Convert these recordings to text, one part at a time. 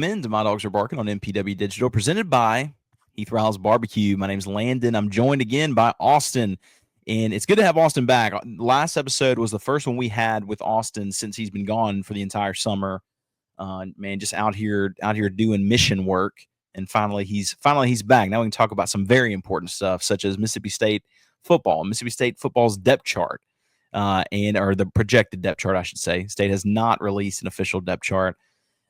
Into My Dogs Are Barking on MPW Digital, presented by Heath Riles Barbecue. My name's Landon. I'm joined again by Austin, and it's good to have Austin back. Last episode was the first one we had with Austin since he's been gone for the entire summer. Man, just out here doing mission work, and finally he's back. Now we can talk about some very important stuff, such as Mississippi State football's depth chart, or the projected depth chart, I should say. State has not released an official depth chart.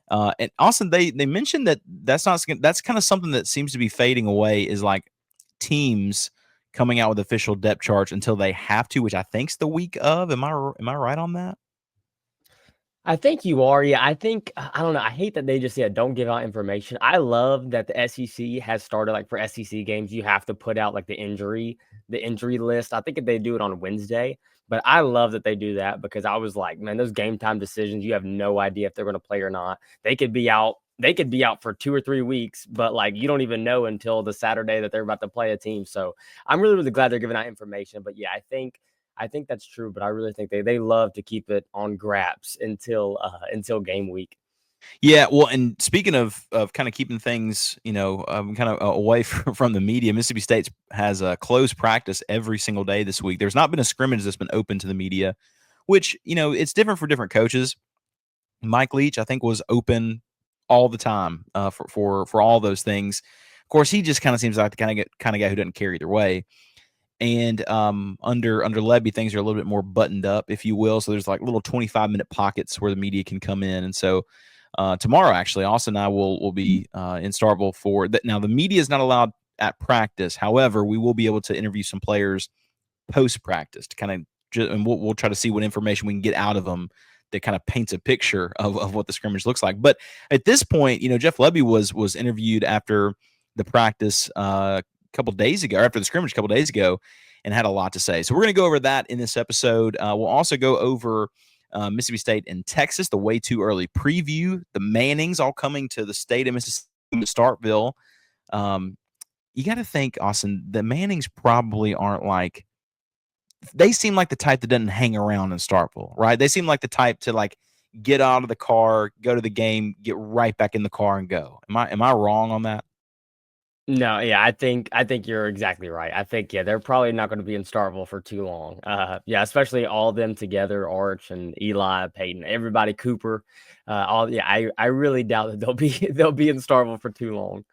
And Austin, they mentioned that's kind of something that seems to be fading away, is like teams coming out with official depth charts until they have to, which I think's the week of. Am I right on that? I think you are. Yeah, I think I don't know. I hate that they just don't give out information. I love that the SEC has started, like, for SEC games, you have to put out like the injury list. I think if they do it on Wednesday, but I love that they do that, because I was like, man, those game time decisions, you have no idea if they're going to play or not. They could be out for 2 or 3 weeks, but like you don't even know until the Saturday that they're about to play a team. So I'm really, really glad they're giving out information. But yeah, I think that's true, but I really think they love to keep it on grabs until game week. Yeah, well, and speaking of kind of keeping things, kind of away from the media, Mississippi State has a closed practice every single day this week. There's not been a scrimmage that's been open to the media, which, it's different for different coaches. Mike Leach, I think, was open all the time for all those things. Of course, he just kind of seems like the kind of guy who doesn't care either way. And under Levy, things are a little bit more buttoned up, if you will. So there's like little 25-minute pockets where the media can come in. And so tomorrow, actually, Austin and I will be in Starkville for that. Now, the media is not allowed at practice. However, we will be able to interview some players post practice to kind of, and we'll try to see what information we can get out of them that kind of paints a picture of what the scrimmage looks like. But at this point, Jeff Levy was interviewed after the practice couple days ago, after the scrimmage a couple days ago, and had a lot to say. So we're going to go over that in this episode. We'll also go over Mississippi State and Texas, the way too early preview, the Mannings all coming to the state of Mississippi, Starkville. You got to think, Austin, the Mannings probably aren't like, they seem like the type that doesn't hang around in Starkville, right? They seem like the type to like get out of the car, go to the game, get right back in the car and go. Am I wrong on that? No, yeah, I think you're exactly right. I think, they're probably not going to be in Starkville for too long. Yeah, especially all of them together, Arch and Eli, Peyton, everybody, Cooper. I really doubt that they'll be in Starkville for too long.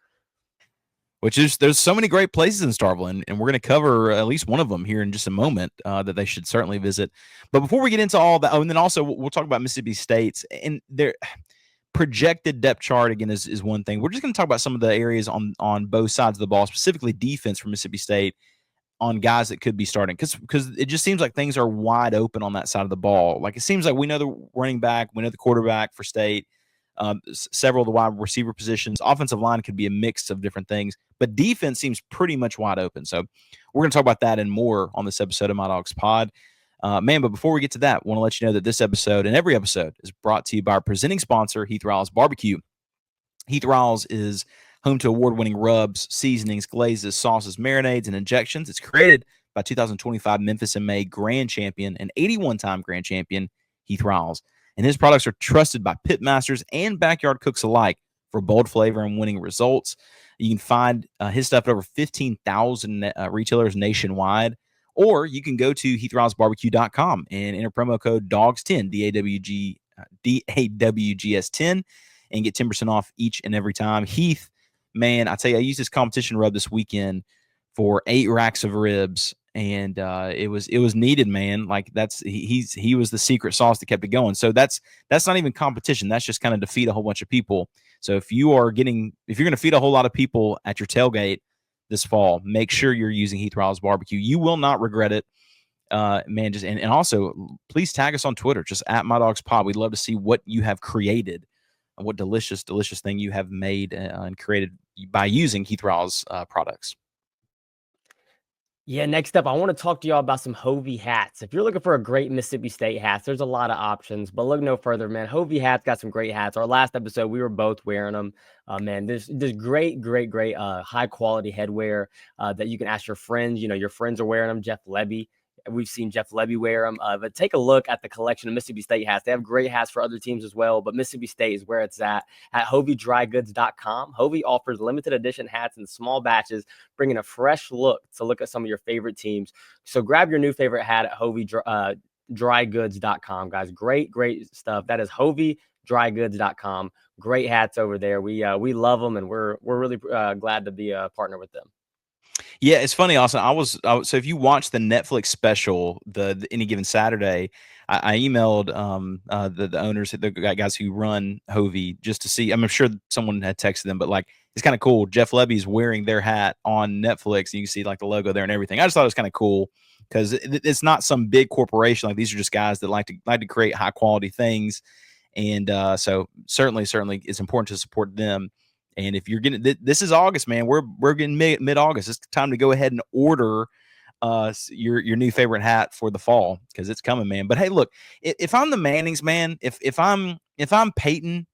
Which is, there's so many great places in Starkville, and we're going to cover at least one of them here in just a moment that they should certainly visit. But before we get into all that, and then also we'll talk about Mississippi State's and their projected depth chart again is one thing. We're just going to talk about some of the areas on both sides of the ball, specifically defense for Mississippi State, on guys that could be starting, because it just seems like things are wide open on that side of the ball. Like, it seems like we know the running back, we know the quarterback for State, several of the wide receiver positions. Offensive line could be a mix of different things, but defense seems pretty much wide open. So we're going to talk about that and more on this episode of My Dogs Pod. But before we get to that, I want to let you know that this episode and every episode is brought to you by our presenting sponsor, Heath Riles Barbecue. Heath Riles is home to award-winning rubs, seasonings, glazes, sauces, marinades, and injections. It's created by 2025 Memphis and May Grand Champion and 81-time Grand Champion Heath Riles. And his products are trusted by pit masters and backyard cooks alike for bold flavor and winning results. You can find his stuff at over 15,000 retailers nationwide. Or you can go to HeathRilesBarbecue.com and enter promo code DAWGS10, DAWGS10, and get 10% off each and every time. Heath, man, I tell you, I used this competition rub this weekend for 8 racks of ribs, and it was needed, man. Like, he was the secret sauce that kept it going. So that's not even competition. That's just kind of to feed a whole bunch of people. So if you're going to feed a whole lot of people at your tailgate this fall, make sure you're using Heath Riles Barbecue. You will not regret it, man. Just and also, please tag us on Twitter, just at MyDawgsPod. We'd love to see what you have created and what delicious thing you have made and created by using Heath Riles products. Yeah, next up, I want to talk to y'all about some Hovey hats. If you're looking for a great Mississippi State hats, there's a lot of options, but look no further, man. Hovey hats got some great hats. Our last episode, we were both wearing them. Man, there's great high quality headwear that you can ask your friends. Your friends are wearing them. Jeff Levy We've seen Jeff Levy wear them. But take a look at the collection of Mississippi State hats. They have great hats for other teams as well, but Mississippi State is where it's at HovieDryGoods.com. Hovie offers limited edition hats in small batches, bringing a fresh look to look at some of your favorite teams. So grab your new favorite hat at HovieDryGoods.com, guys. Great stuff. That is HovieDryGoods.com. Great hats over there. We love them, and we're really glad to be a partner with them. Yeah, it's funny, Austin. So if you watch the Netflix special, the Any Given Saturday, I emailed the owners, the guys who run Hovie, just to see. I'm sure someone had texted them, but like it's kind of cool. Jeff Levy's wearing their hat on Netflix, and you can see like the logo there and everything. I just thought it was kind of cool because it's not some big corporation. Like these are just guys that like to create high quality things, and so certainly it's important to support them. And if you're getting this is August, man, we're getting mid August. It's time to go ahead and order your new favorite hat for the fall because it's coming, man. But hey, look, if I'm the Mannings, man, if I'm Peyton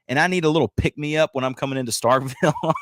and I need a little pick me up when I'm coming into Starkville,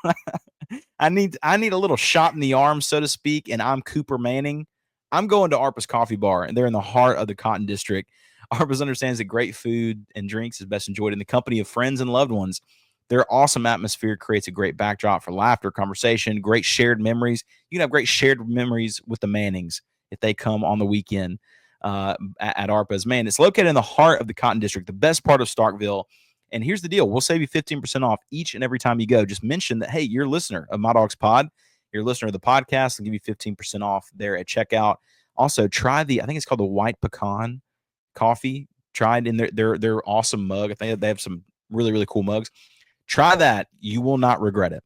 I need a little shot in the arm, so to speak, and I'm Cooper Manning. I'm going to Arpa's Coffee Bar, and they're in the heart of the Cotton District. Arpa's understands that great food and drinks is best enjoyed in the company of friends and loved ones. Their awesome atmosphere creates a great backdrop for laughter, conversation, great shared memories. You can have great shared memories with the Mannings if they come on the weekend at Arpa's. Man, it's located in the heart of the Cotton District, the best part of Starkville. And here's the deal. We'll save you 15% off each and every time you go. Just mention that, hey, you're a listener of My Dogs Pod. You're a listener of the podcast. I'll give you 15% off there at checkout. Also, try I think it's called the White Pecan coffee. Try it in their awesome mug. I think they have some really, really cool mugs. Try that. You will not regret it.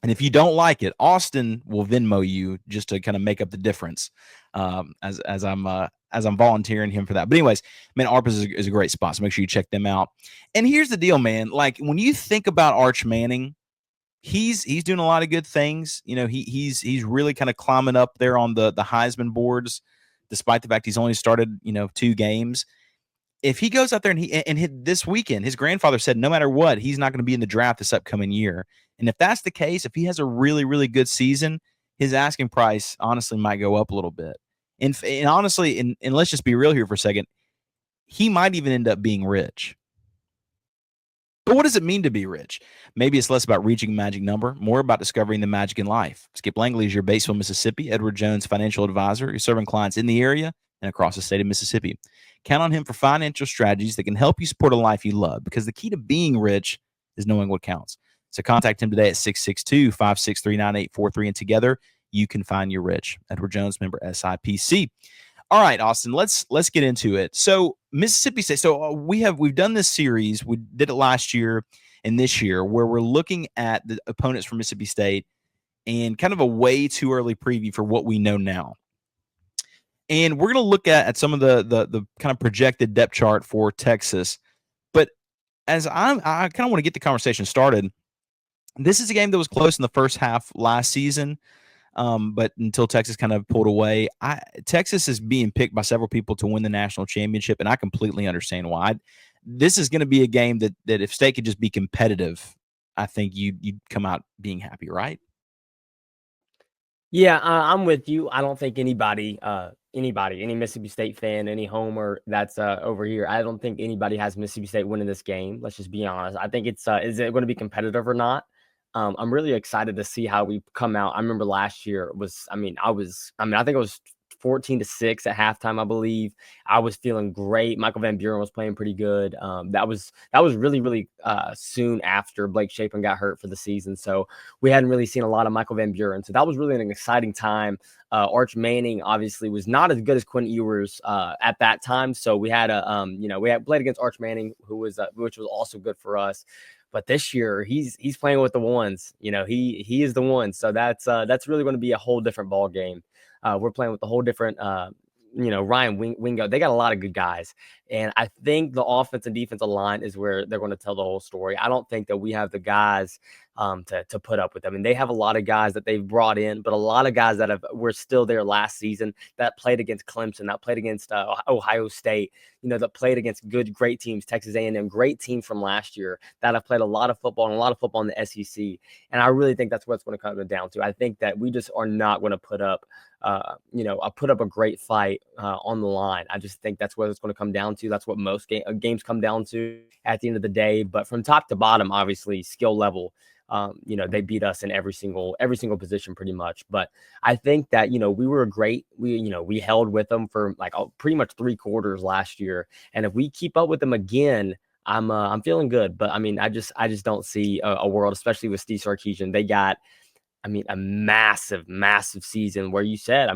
And if you don't like it, Austin will Venmo you just to kind of make up the difference as I'm volunteering him for that. But anyways, man, Arpa's is a great spot, so make sure you check them out. And here's the deal, man. Like when you think about Arch Manning, he's doing a lot of good things. You know, he's really kind of climbing up there on the Heisman boards, despite the fact he's only started 2 games. If he goes out there and this weekend, his grandfather said no matter what, he's not going to be in the draft this upcoming year. And if that's the case, if he has a really, really good season, his asking price honestly might go up a little bit. And honestly, and let's just be real here for a second, he might even end up being rich. But what does it mean to be rich? Maybe it's less about reaching a magic number, more about discovering the magic in life. Skip Langley is your Batesville, Mississippi, Edward Jones financial advisor. He's serving clients in the area and across the state of Mississippi. Count on him for financial strategies that can help you support a life you love, because the key to being rich is knowing what counts. So contact him today at 662-563-9843, and together you can find your rich. Edward Jones, member SIPC. All right, Austin, let's get into it. So Mississippi State. So we've done this series. We did it last year and this year, where we're looking at the opponents from Mississippi State and kind of a way too early preview for what we know now. And we're going to look at some of the kind of projected depth chart for Texas. But as I kind of want to get the conversation started, this is a game that was close in the first half last season. But until Texas kind of pulled away, Texas is being picked by several people to win the national championship, and I completely understand why. This is going to be a game that if State could just be competitive, I think you'd come out being happy, right? Yeah, I'm with you. I don't think any Mississippi State fan, any homer that's over here, I don't think anybody has Mississippi State winning this game. Let's just be honest. I think it's is it going to be competitive or not? I'm really excited to see how we come out. I remember last year I think it was 14-6 at halftime, I believe. I was feeling great. Michael Van Buren was playing pretty good. That was really, really soon after Blake Shapen got hurt for the season. So we hadn't really seen a lot of Michael Van Buren. So that was really an exciting time. Arch Manning obviously was not as good as Quinn Ewers at that time. So we had we had played against Arch Manning, which was also good for us. But this year he's playing with the ones. He is the one. So that's really going to be a whole different ball game. We're playing with a whole different Ryan Wingo. They got a lot of good guys, and I think the offense and defensive line is where they're going to tell the whole story. I don't think that we have the guys to put up with them. And they have a lot of guys that they've brought in, but a lot of guys that were still there last season that played against Clemson, that played against Ohio State, that played against great teams, Texas A&M, great teams from last year that have played a lot of football and a lot of football in the SEC. And I really think that's what it's going to come down to. I think that we just are not going to put up a great fight on the line. I just think that's what it's going to come down to. That's what most games come down to at the end of the day. But from top to bottom, obviously, skill level, they beat us in every single position pretty much. But I think that, we were great. We held with them for like pretty much 3 quarters last year. And if we keep up with them again, I'm feeling good. But I mean, I just don't see a world, especially with Steve Sarkisian. They got, a massive season where you said,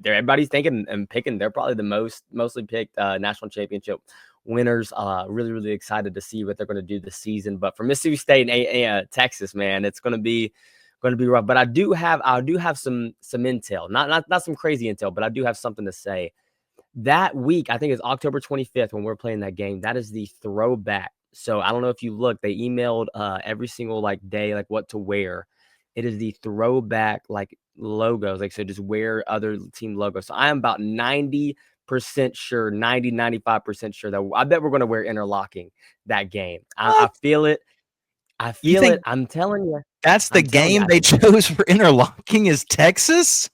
everybody's thinking and picking. They're probably the mostly picked national championship winners. Really, really excited to see what they're going to do this season. But for Mississippi State and Texas, man, it's going to be rough. But I do have some intel, not some crazy intel, but I do have something to say. That week, I think it's October 25th when we're playing that game. That is the throwback. So I don't know if you look, they emailed every single day, what to wear. It is the throwback logos. So just wear other team logos. So I am about 90% sure, 95% sure that I bet we're going to wear interlocking that game. I feel it. I'm telling you. That's the game they chose for interlocking is Texas?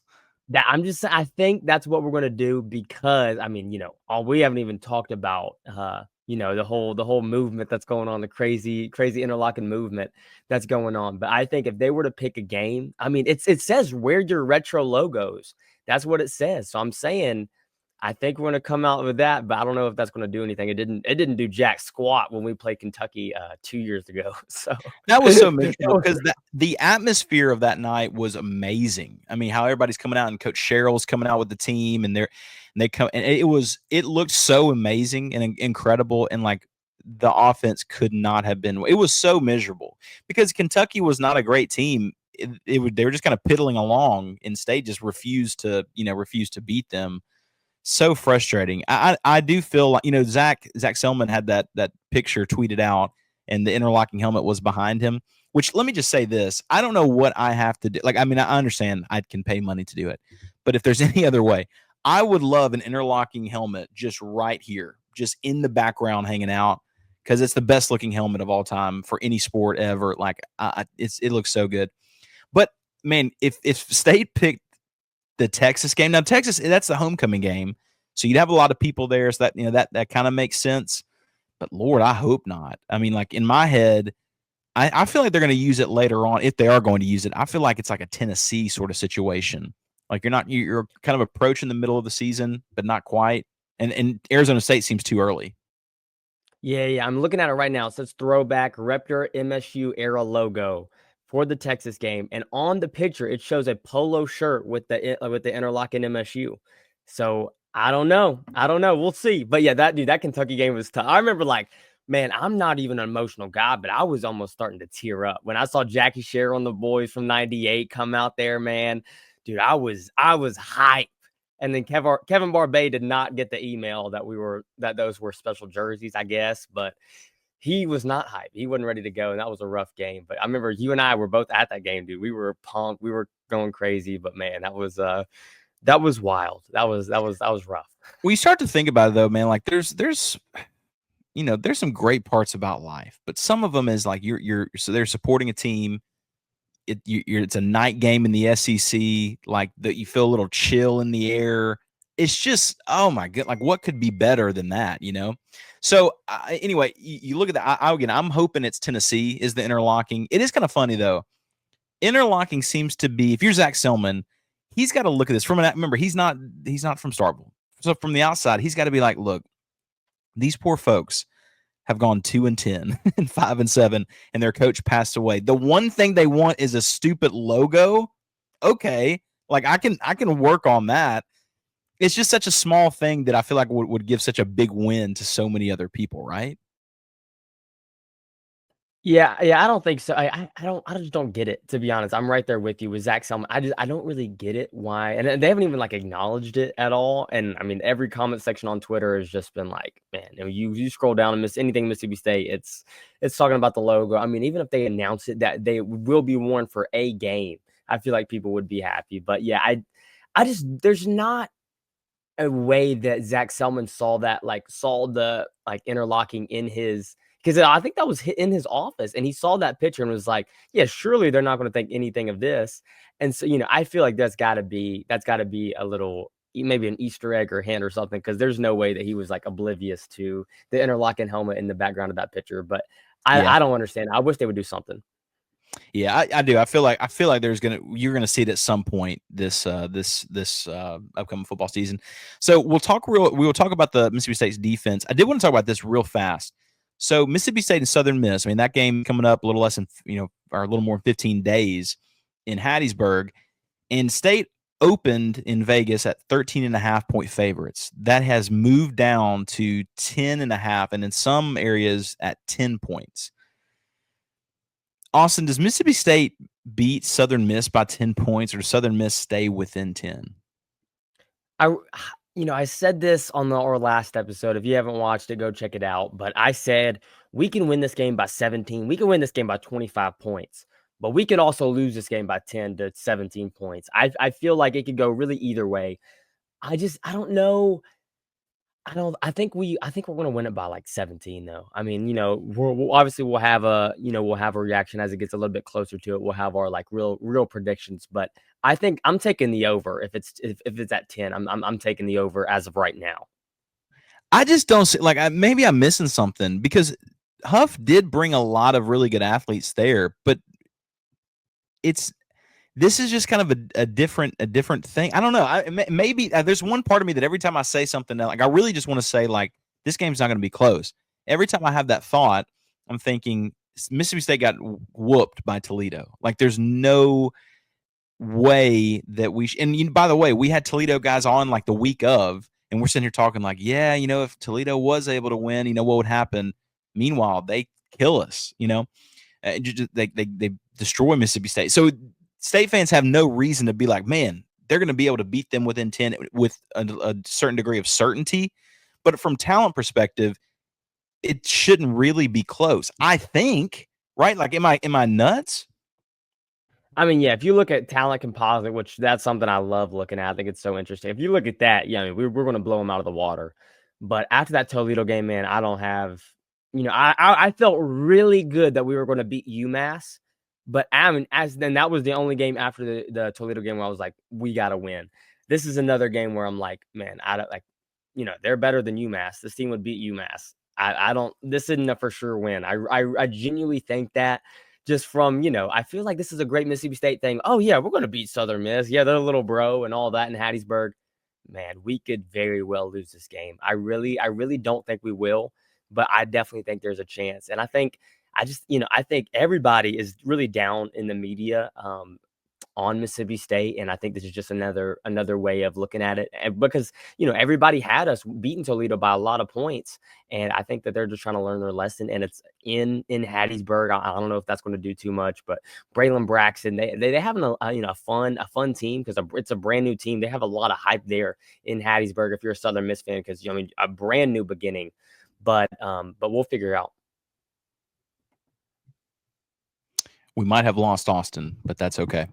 I think that's what we're going to do because, we haven't even talked about, the whole movement that's going on, the crazy interlocking movement that's going on. But I think if they were to pick a game, it says wear your retro logos. That's what it says. So I'm saying, I think we're going to come out with that, but I don't know if that's going to do anything. It didn't do jack squat when we played Kentucky 2 years ago. So that was so miserable because the atmosphere of that night was amazing. How everybody's coming out and Coach Sherrill's coming out with the team and they come and it looked so amazing and incredible and the offense could not have been. It was so miserable because Kentucky was not a great team. They were just kind of piddling along and State just refused to beat them. So frustrating. I do feel like, Zach Selman had that picture tweeted out and the interlocking helmet was behind him, which let me just say this. I don't know what I have to do. I understand I can pay money to do it, but if there's any other way, I would love an interlocking helmet just right here, just in the background hanging out because it's the best looking helmet of all time for any sport ever. It looks so good. But man, if State picked the Texas game. Now, Texas, that's the homecoming game. So you'd have a lot of people there. So that kind of makes sense. But Lord, I hope not. In my head, I feel like they're going to use it later on. If they are going to use it, I feel like it's like a Tennessee sort of situation. You're kind of approaching the middle of the season, but not quite. And Arizona State seems too early. Yeah. I'm looking at it right now. It says throwback Raptor MSU era logo for the Texas game, and on the picture it shows a polo shirt with the interlocking MSU. So I don't know. We'll see. But yeah, that Kentucky game was tough. I remember man, I'm not even an emotional guy, but I was almost starting to tear up when I saw Jackie Sherrill and the boys from '98 come out there. Man, dude, I was hyped. And then Kevin Barbay did not get the email that those were special jerseys, I guess, but he was not hyped. He wasn't ready to go, and that was a rough game. But I remember you and I were both at that game, dude. We were pumped. We were going crazy. But man, that was wild. That was rough. Well, you start to think about it though, man. There's some great parts about life, but some of them is so they're supporting a team. It's a night game in the SEC. You feel a little chill in the air. It's just, oh my god, what could be better than that, So anyway, you look at that. I'm hoping it's Tennessee is the interlocking. It is kind of funny though. Interlocking seems to be, if you're Zach Selman, he's got to look at this remember, he's not from Starkville. So from the outside, he's got to be like, look, these poor folks have gone 2-10 and 5-7, and their coach passed away. The one thing they want is a stupid logo. Okay, I can work on that. It's just such a small thing that I feel like would give such a big win to so many other people, right? Yeah, I don't think so. I just don't get it, to be honest. I'm right there with you with Zach Selman. I don't really get it why, and they haven't even like acknowledged it at all. And I mean, every comment section on Twitter has just been like, man, you scroll down and miss anything Mississippi State, it's talking about the logo. I mean, even if they announce it that they will be worn for a game, I feel like people would be happy. But yeah, I just there's not a way that Zach Selman saw that, like, saw the, like, interlocking in his because I think that was in his office, and he saw that picture and was like, "Yeah, surely they're not gonna think anything of this." And so, I feel like that's gotta be a little maybe an Easter egg or hint or something, because there's no way that he was, like, oblivious to the interlocking helmet in the background of that picture, but Yeah. I don't understand. I wish they would do something. Yeah, I do. I feel like you're gonna see it at some point this upcoming football season. So we will talk about the Mississippi State's defense. I did want to talk about this real fast. So Mississippi State and Southern Miss. I mean, that game coming up a little less than or a little more than 15 days in Hattiesburg. And State opened in Vegas at 13.5 point favorites. That has moved down to 10.5, and in some areas at 10 points. Austin, does Mississippi State beat Southern Miss by 10 points, or does Southern Miss stay within 10? I I said this on our last episode. If you haven't watched it, go check it out. But I said we can win this game by 17. We can win this game by 25 points, but we could also lose this game by 10 to 17 points. I feel like it could go really either way. I don't know. I think we're gonna win it by like 17 though. I mean, we'll obviously we'll have a reaction as it gets a little bit closer to it. We'll have our like real predictions, but I think I'm taking the over if it's at 10. I'm taking the over as of right now. I just don't see, like, maybe I'm missing something because Huff did bring a lot of really good athletes there, but it's this is just kind of a different thing. I don't know. Maybe there's one part of me that every time I say something, like, I really just want to say, like, this game's not going to be close. Every time I have that thought, I'm thinking Mississippi State got whooped by Toledo. Like, there's no way that and by the way, we had Toledo guys on like the week of, and we're sitting here talking like, yeah, if Toledo was able to win, what would happen? Meanwhile, they kill us, they destroy Mississippi State. So State fans have no reason to be like, man, they're going to be able to beat them within 10 with a certain degree of certainty. But from talent perspective, it shouldn't really be close, I think, right? Like, am I nuts? I mean, yeah, if you look at talent composite, which that's something I love looking at, I think it's so interesting. If you look at that, yeah, I mean, we're going to blow them out of the water. But after that Toledo game, man, I don't have, I felt really good that we were going to beat UMass. But I mean, as then that was the only game after the Toledo game where I was like, we got to win. This is another game where I'm like, man, I don't like, they're better than UMass. This team would beat UMass. I don't, this isn't a for sure win. I genuinely think that just from, I feel like this is a great Mississippi State thing. Oh, yeah, we're going to beat Southern Miss. Yeah, they're a little bro and all that in Hattiesburg. Man, we could very well lose this game. I really don't think we will, but I definitely think there's a chance. And I think everybody is really down in the media on Mississippi State, and I think this is just another way of looking at it. And because everybody had us beating Toledo by a lot of points, and I think that they're just trying to learn their lesson. And it's in Hattiesburg. I don't know if that's going to do too much, but Braylon Braxton, they have a fun team because it's a brand new team. They have a lot of hype there in Hattiesburg if you're a Southern Miss fan, because I mean a brand new beginning, but we'll figure it out. We might have lost Austin, but that's okay.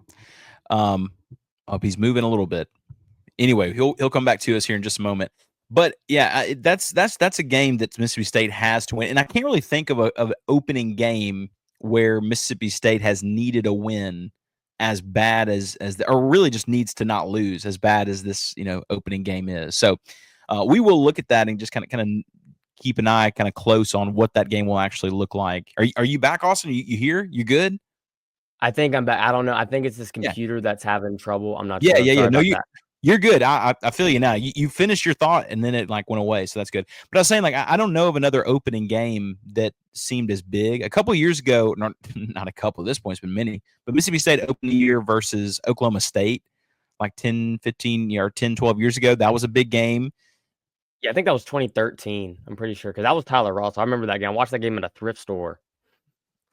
Um, he's moving a little bit. Anyway, he'll come back to us here in just a moment. But yeah, that's a game that Mississippi State has to win, and I can't really think of an opening game where Mississippi State has needed a win as bad or really just needs to not lose as bad as this opening game is. So we will look at that and just kind of keep an eye kind of close on what that game will actually look like. Are you back, Austin? You here? You good? I think I'm back. I don't know. I think it's this Yeah. computer that's having trouble. I'm not Yeah, sure. yeah, yeah. Sorry No, about that. you're good. I feel you now. You finished your thought and then it like went away, so that's good. But I was saying, like, I don't know of another opening game that seemed as big. A couple of years ago, not a couple at this point, it's been many, but Mississippi State opened the year versus Oklahoma State like 10, 15, or 10, 12 years ago. That was a big game. Yeah, I think that was 2013. I'm pretty sure because that was Tyler Ross. I remember that game. I watched that game at a thrift store.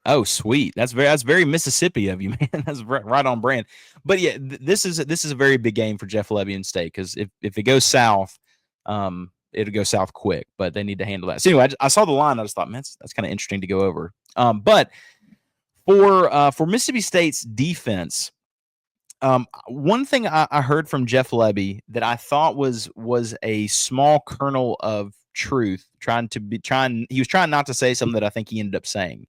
Oh, sweet. That's very Mississippi of you, man. That's right on brand. But yeah, this is a very big game for Jeff Lebby and State because if it goes south, it'll go south quick. But they need to handle that. So anyway, I saw the line. I just thought, man, that's kind of interesting to go over. But for Mississippi State's defense, one thing I heard from Jeff Lebby that I thought was a small kernel of truth. He was trying not to say something that I think he ended up saying.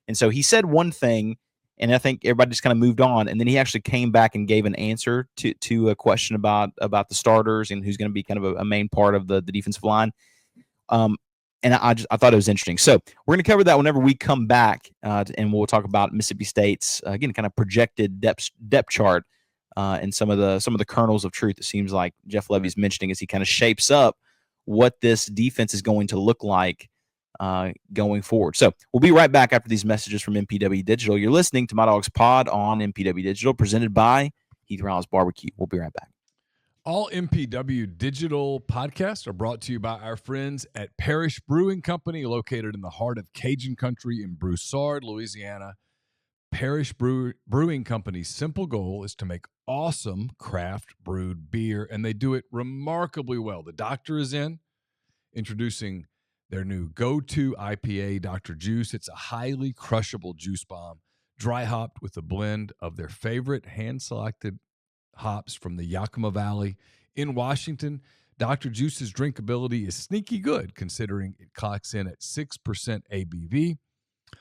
And so he said one thing, and I think everybody just kind of moved on. And then he actually came back and gave an answer to a question about the starters and who's going to be kind of a main part of the defensive line. And I thought it was interesting. So we're going to cover that whenever we come back, and we'll talk about Mississippi State's again kind of projected depth chart and some of the kernels of truth. It seems like Jeff Lebby's mentioning as he kind of shapes up what this defense is going to look like going forward. So we'll be right back after these messages from MPW Digital. You're listening to My Dogs Pod on MPW Digital, presented by Heath Rouse Barbecue. We'll be right back. All MPW Digital podcasts are brought to you by our friends at Parish Brewing Company, located in the heart of Cajun country in Broussard, Louisiana. Parish Brewing Company's simple goal is to make awesome craft brewed beer, and they do it remarkably well. The doctor is introducing their new go-to IPA, Dr. Juice. It's a highly crushable juice bomb, dry hopped with a blend of their favorite hand-selected hops from the Yakima Valley in Washington. Dr. Juice's drinkability is sneaky good, considering it clocks in at 6% ABV.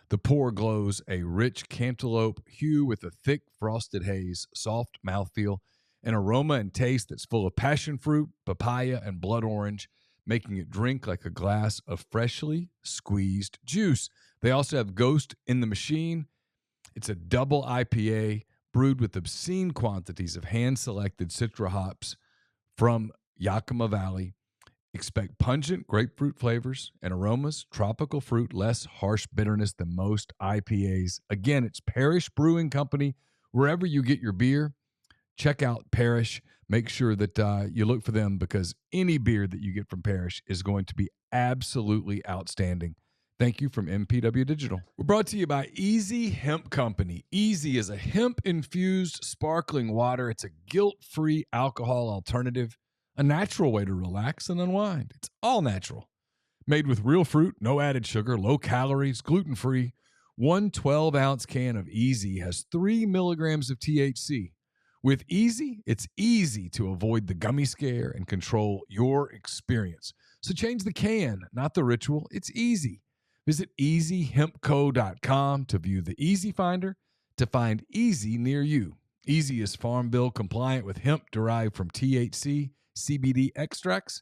The pour glows a rich cantaloupe hue with a thick frosted haze, soft mouthfeel, an aroma and taste that's full of passion fruit, papaya, and blood orange, making it drink like a glass of freshly squeezed juice. They also have Ghost in the Machine. It's a double IPA brewed with obscene quantities of hand-selected Citra hops from Yakima Valley. Expect pungent grapefruit flavors and aromas, tropical fruit, less harsh bitterness than most IPAs. Again, it's Parish Brewing Company. Wherever you get your beer, check out Parish. Make sure that you look for them, because any beer that you get from Parish is going to be absolutely outstanding. Thank you from MPW Digital. We're brought to you by Easy Hemp Company. Easy is a hemp-infused sparkling water. It's a guilt-free alcohol alternative, a natural way to relax and unwind. It's all natural. Made with real fruit, no added sugar, low calories, gluten-free. One 12-ounce can of Easy has 3 milligrams of THC. With Easy, it's easy to avoid the gummy scare and control your experience. So change the can, not the ritual. It's easy. Visit easyhempco.com to view the Easy Finder to find Easy near you. Easy is Farm Bill compliant with hemp derived from THC, CBD extracts.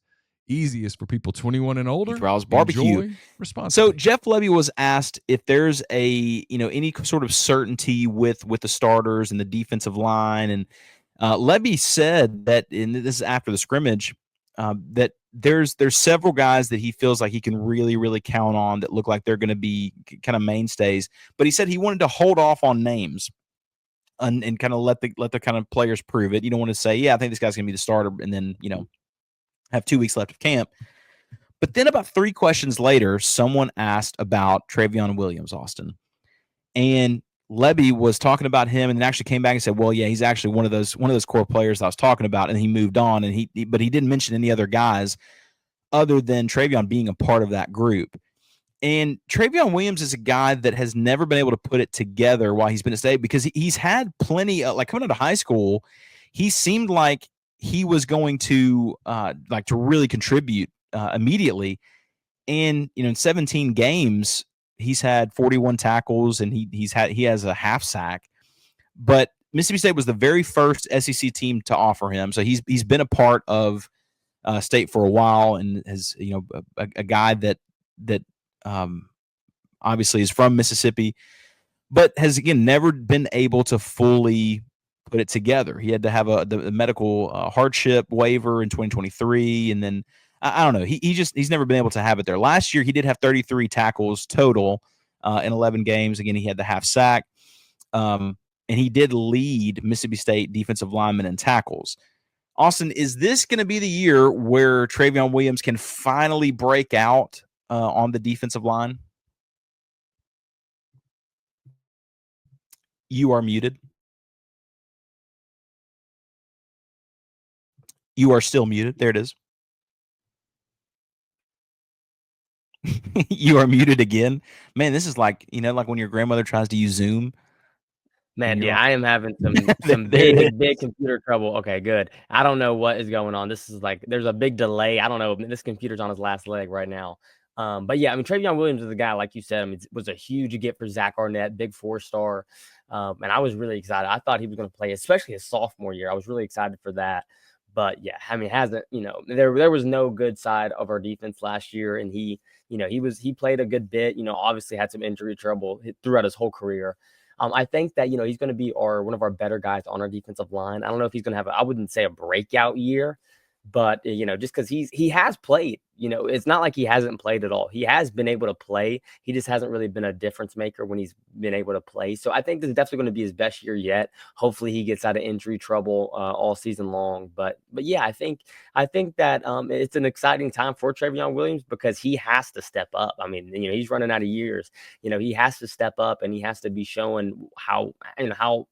Easy is for people 21 and older. Rouse Barbecue. Enjoy responsibly. So Jeff Lebby was asked if there's any sort of certainty with the starters and the defensive line, and Lebby said that, and this is after the scrimmage, that there's several guys that he feels like he can really count on that look like they're going to be kind of mainstays. But he said he wanted to hold off on names and kind of let the kind of players prove it. You don't want to say, yeah, I think this guy's going to be the starter, and then have 2 weeks left of camp. But then about 3 questions later, someone asked about Travion Williams, Austin, and Lebby was talking about him, and then actually came back and said, well, yeah, he's actually one of those core players that I was talking about, and he moved on, and but he didn't mention any other guys other than Travion being a part of that group. And Travion Williams is a guy that has never been able to put it together while he's been at State, because he's had plenty of, like, coming out of high school, he seemed like he was going to to really contribute immediately. And in 17 games, he's had 41 tackles, and he has a half sack. But Mississippi State was the very first SEC team to offer him, so he's been a part of State for a while, and has a guy that obviously is from Mississippi, but has again never been able to fully put it together. He had to have the medical hardship waiver in 2023, and then I don't know. He's never been able to have it there. Last year, he did have 33 tackles total in 11 games. Again, he had the half sack, and he did lead Mississippi State defensive linemen in tackles. Austin, is this going to be the year where Travion Williams can finally break out on the defensive line? You are muted. You are still muted. There it is. You are muted again. Man, this is like, like when your grandmother tries to use Zoom. Man, you're yeah, on- I am having some There it is. big computer trouble. Okay, good. I don't know what is going on. This is like there's a big delay. I don't know. This computer's on his last leg right now. But yeah, I mean, Travion Williams is a guy, like you said. I mean, it was a huge get for Zach Arnett, big 4-star. And I was really excited. I thought he was going to play, especially his sophomore year. I was really excited for that. But yeah, I mean, hasn't, there was no good side of our defense last year. And he played a good bit, obviously had some injury trouble throughout his whole career. I think that, he's going to be one of our better guys on our defensive line. I don't know if he's going to have, I wouldn't say a breakout year, but, just because he has played, it's not like he hasn't played at all. He has been able to play. He just hasn't really been a difference maker when he's been able to play. So I think this is definitely going to be his best year yet. Hopefully he gets out of injury trouble all season long. But yeah, I think that it's an exciting time for Travion Williams because he has to step up. I mean, he's running out of years. He has to step up and he has to be showing how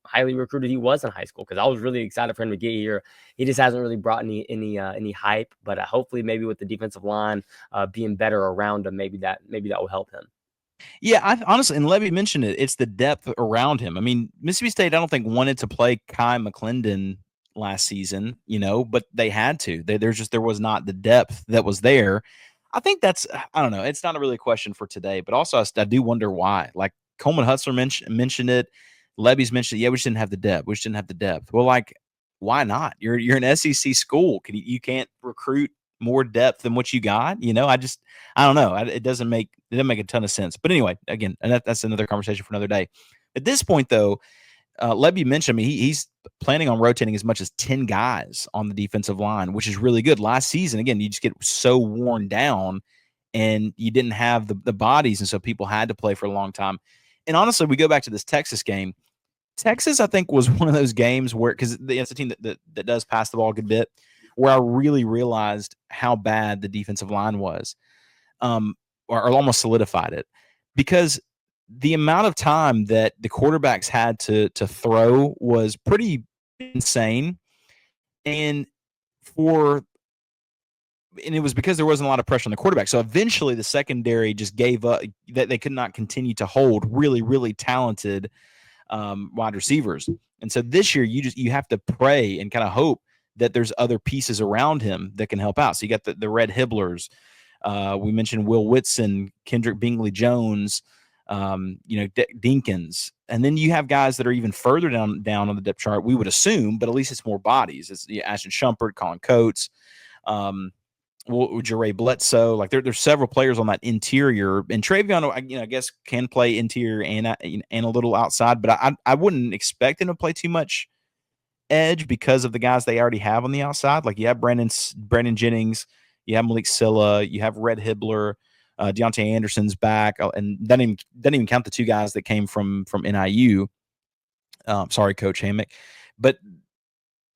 highly recruited he was in high school. Because I was really excited for him to get here. He just hasn't really brought any hype. But hopefully, maybe with the defensive line being better around him, maybe that will help him. Yeah, honestly, and Levy mentioned it. It's the depth around him. I mean, Mississippi State, I don't think wanted to play Kai McClendon last season, but they had to. There was not the depth that was there. I think I don't know. It's not really a question for today, but also I do wonder why. Like Coleman Hutzler mentioned it. Levy's mentioned it. Yeah, we just didn't have the depth. We just didn't have the depth. Well, like, why not? You're an SEC school. You can't recruit more depth than what you got? I don't know. It doesn't make a ton of sense. But anyway, again, and that's another conversation for another day. At this point, though, Levy mentioned, I mean, he's planning on rotating as much as 10 guys on the defensive line, which is really good. Last season, again, you just get so worn down and you didn't have the bodies, and so people had to play for a long time. And honestly, we go back to this Texas game. Texas, I think, was one of those games where, because it's a team that does pass the ball a good bit, where I really realized how bad the defensive line was, or almost solidified it, because the amount of time that the quarterbacks had to throw was pretty insane, and it was because there wasn't a lot of pressure on the quarterback. So eventually, the secondary just gave up; that they could not continue to hold really, really talented wide receivers. And so this year, you have to pray and kind of hope that there's other pieces around him that can help out. So you got the Red Hibblers. We mentioned Will Whitson, Kendrick Bingley Jones, Dinkins. And then you have guys that are even further down on the depth chart, we would assume, but at least it's more bodies. It's Ashton Shumpert, Colin Coates, Jeray Bledsoe. Like there's several players on that interior, and Travion, I guess, can play interior and a little outside, but I wouldn't expect him to play too much edge because of the guys they already have on the outside. Like you have Brandon Jennings, you have Malik Silla, you have Red Hibbler, Deontay Anderson's back, and doesn't even count the two guys that came from NIU. Sorry, Coach Hammock, but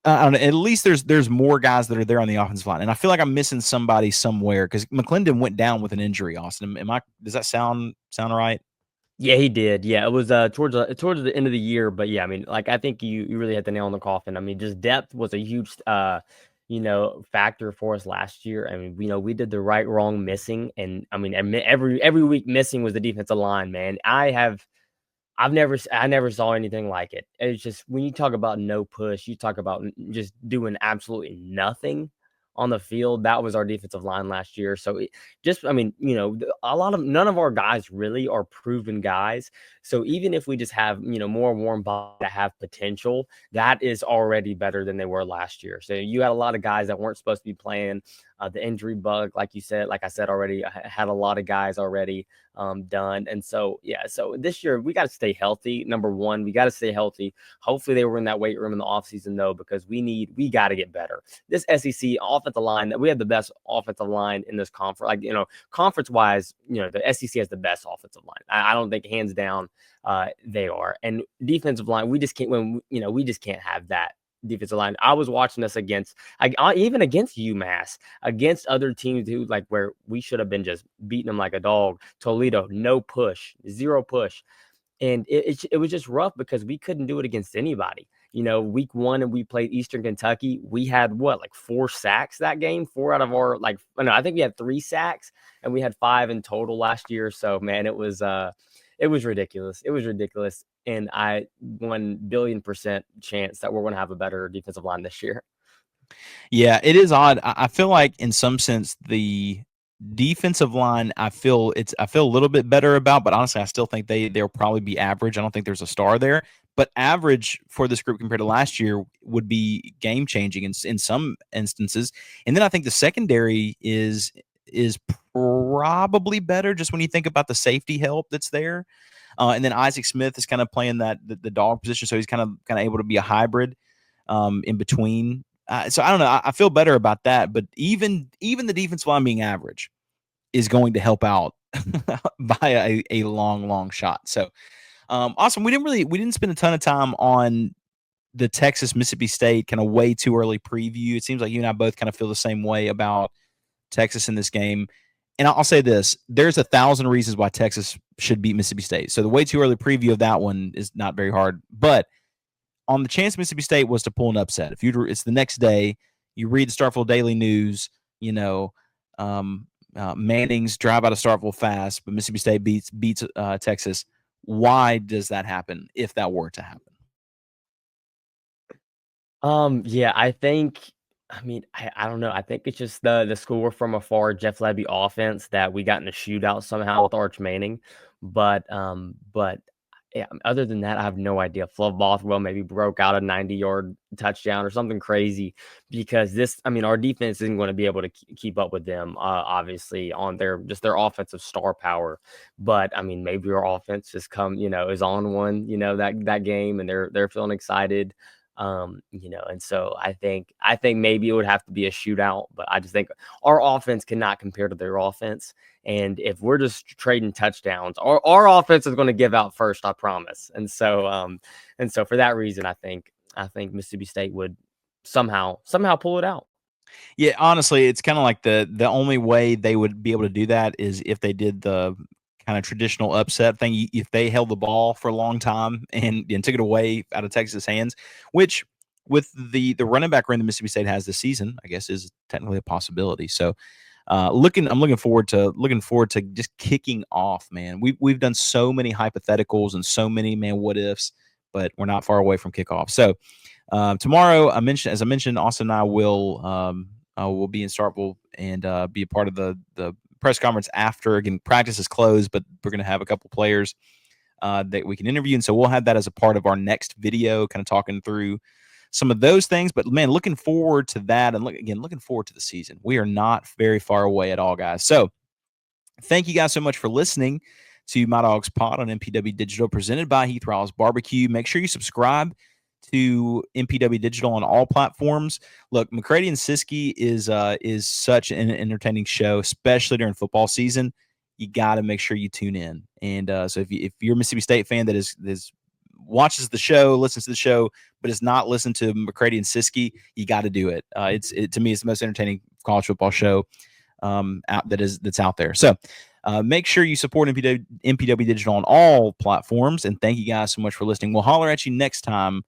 I don't know, at least there's more guys that are there on the offensive line, and I feel like I'm missing somebody somewhere because McClendon went down with an injury. Austin, does that sound right? Yeah, he did. Yeah, it was towards the end of the year, but yeah, I mean, like I think you really hit the nail on the coffin. I mean, just depth was a huge factor for us last year. I mean, we did the right, wrong, missing, and I mean, every week missing was the defensive line. Man, I never saw anything like it. It's just when you talk about no push, you talk about just doing absolutely nothing on the field. That was our defensive line last year. So I mean, none of our guys really are proven guys. So even if we just have, more warm bodies that have potential, that is already better than they were last year. So you had a lot of guys that weren't supposed to be playing. The injury bug, like I said already, I had a lot of guys already done. And so, yeah, so this year we got to stay healthy. Number one, we got to stay healthy. Hopefully they were in that weight room in the offseason, though, because we got to get better. This SEC offensive line, we have the best offensive line in this conference. Like, conference wise, the SEC has the best offensive line. I don't think hands down they are. And defensive line, we just can't have that defensive line. I was watching this even against UMass, against other teams who where we should have been just beating them like a dog. Toledo, no push, zero push. And it was just rough because we couldn't do it against anybody. Week 1 and we played Eastern Kentucky. We had like 4 sacks that game. 4 out of our no, I think we had 3 sacks, and we had 5 in total last year. So man, it was ridiculous. It was ridiculous. And I 1,000,000,000% chance that we're going to have a better defensive line this year. Yeah, it is odd. I feel like in some sense the defensive line I feel a little bit better about, but honestly I still think they'll probably be average. I don't think there's a star there, but average for this group compared to last year would be game changing in some instances. And then I think the secondary is probably better just when you think about the safety help that's there. And then Isaac Smith is kind of playing the dog position, so he's kind of able to be a hybrid in between. So I don't know. I feel better about that, but even the defensive line being average is going to help out by a long shot. So awesome. We didn't spend a ton of time on the Texas Mississippi State kind of way too early preview. It seems like you and I both kind of feel the same way about Texas in this game. And I'll say this: there's 1,000 reasons why Texas should beat Mississippi State. So the way too early preview of that one is not very hard, but on the chance Mississippi State was to pull an upset, it's the next day, you read the Starkville Daily News, Mannings drive out of Starkville fast, but Mississippi State beats Texas. Why does that happen if that were to happen? Yeah, I don't know. I think it's just the score from afar, Jeff Lebby offense, that we got in a shootout somehow with Arch Manning. But yeah, other than that, I have no idea. Fluff Bothwell maybe broke out a 90-yard touchdown or something crazy, because our defense isn't going to be able to keep up with them, obviously, on their offensive star power. But maybe our offense just is on one, that game, and they're feeling excited. And so I think maybe it would have to be a shootout, but I just think our offense cannot compare to their offense. And if we're just trading touchdowns, our offense is going to give out first, I promise. And so for that reason, I think Mississippi State would somehow pull it out. Yeah, honestly, it's kind of like the only way they would be able to do that is if they did the kind of traditional upset thing. If they held the ball for a long time and took it away out of Texas' hands, which with the running back room that Mississippi State has this season, I guess is technically a possibility. So I'm looking forward to just kicking off, man. We've done so many hypotheticals and so many what ifs, but we're not far away from kickoff. So tomorrow, as I mentioned, Austin and I will be in Starkville and be a part of the press conference after. Again, practice is closed, but we're going to have a couple players that we can interview, and so we'll have that as a part of our next video, kind of talking through some of those things. But man, looking forward to that, and looking forward to the season. We are not very far away at all, guys. So thank you guys so much for listening to My Dogs Pod on MPW Digital, presented by Heath Riles Barbecue. Make sure you subscribe to MPW Digital on all platforms. Look, McCready and Siskey is such an entertaining show, especially during football season. You got to make sure you tune in. And so if you're a Mississippi State fan that is watches the show, listens to the show, but has not listened to McCready and Siskey, you got to do it. To me, it's the most entertaining college football show that's out there. So make sure you support MPW Digital on all platforms. And thank you guys so much for listening. We'll holler at you next time